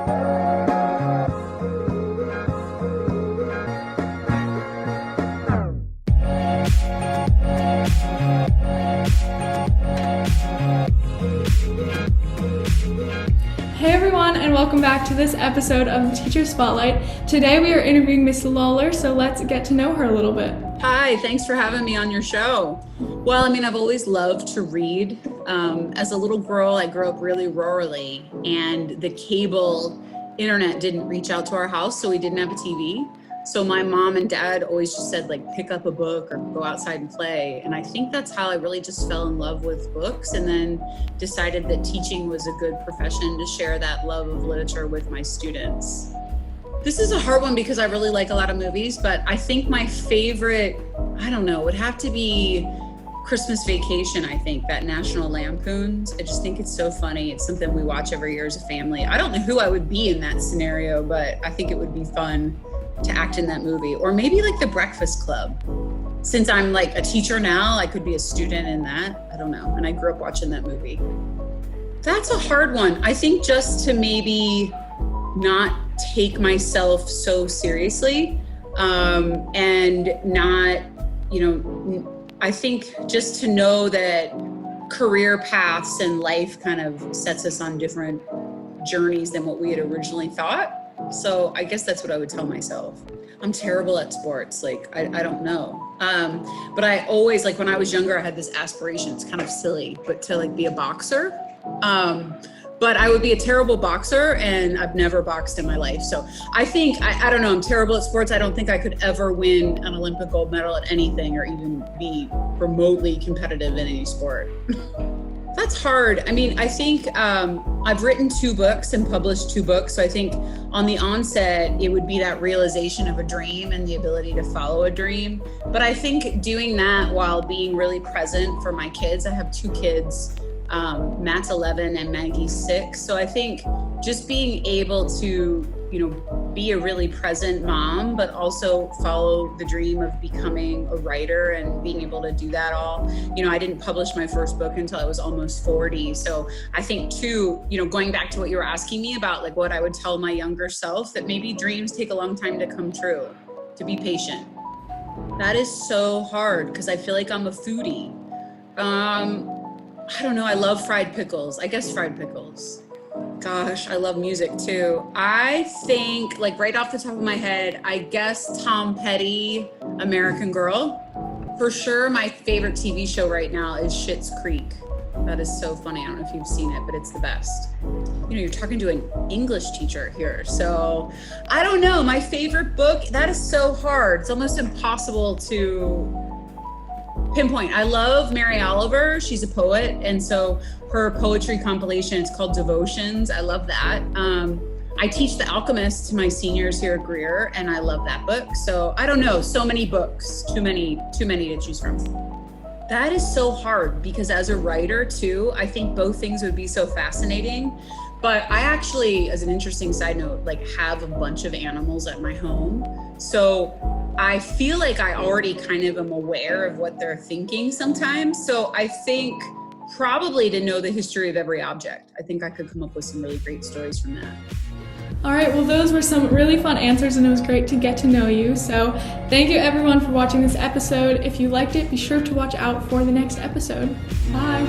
Hey everyone, and welcome back to this episode of the Teacher Spotlight. Today we are interviewing Miss Lawler, so let's get to know her a little bit. Hi, thanks for having me on your show. Well, I've always loved to read. As a little girl, I grew up really rurally, and the cable internet didn't reach out to our house, so we didn't have a TV. So my mom and dad always just said, pick up a book or go outside and play. And I think that's how I really just fell in love with books, and then decided that teaching was a good profession to share that love of literature with my students. This is a hard one because I really like a lot of movies, but I think my favorite, would have to be Christmas Vacation. I think that National Lampoon's. I just think it's so funny. It's something we watch every year as a family. I don't know who I would be in that scenario, but I think it would be fun to act in that movie. Or maybe The Breakfast Club. Since I'm a teacher now, I could be a student in that. I don't know. And I grew up watching that movie. That's a hard one. I think just to maybe not take myself so seriously, and not, I think just to know that career paths and life kind of sets us on different journeys than what we had originally thought. So I guess that's what I would tell myself. I'm terrible at sports. I don't know. But I always, when I was younger, I had this aspiration. It's kind of silly, but to be a boxer. But I would be a terrible boxer, and I've never boxed in my life. So I think, I don't know, I'm terrible at sports. I don't think I could ever win an Olympic gold medal at anything or even be remotely competitive in any sport. That's hard. I think I've written 2 books and published 2 books. So I think on the onset, it would be that realization of a dream and the ability to follow a dream. But I think doing that while being really present for my kids. I have 2 kids. Matt's 11 and Maggie's 6. So I think just being able to, be a really present mom, but also follow the dream of becoming a writer and being able to do that all. I didn't publish my first book until I was almost 40. So I think too, going back to what you were asking me about, what I would tell my younger self, that maybe dreams take a long time to come true, to be patient. That is so hard because I feel like I'm a foodie. I don't know. I love fried pickles. I guess fried pickles. Gosh, I love music too. I think right off the top of my head, I guess Tom Petty, American Girl. For sure, my favorite TV show right now is Schitt's Creek. That is so funny. I don't know if you've seen it, but it's the best. You're talking to an English teacher here. So I don't know. My favorite book, that is so hard. It's almost impossible to pinpoint. I love Mary Oliver. She's a poet, and so her poetry compilation, it's called Devotions. I love that. I teach The Alchemist to my seniors here at Greer, and I love that book. So I don't know, so many books, too many to choose from. That is so hard because as a writer too, I think both things would be so fascinating. But I actually, as an interesting side note, have a bunch of animals at my home. So I feel like I already kind of am aware of what they're thinking sometimes. So I think probably to know the history of every object. I think I could come up with some really great stories from that. All right, well, those were some really fun answers, and it was great to get to know you. So thank you everyone for watching this episode. If you liked it, be sure to watch out for the next episode. Bye.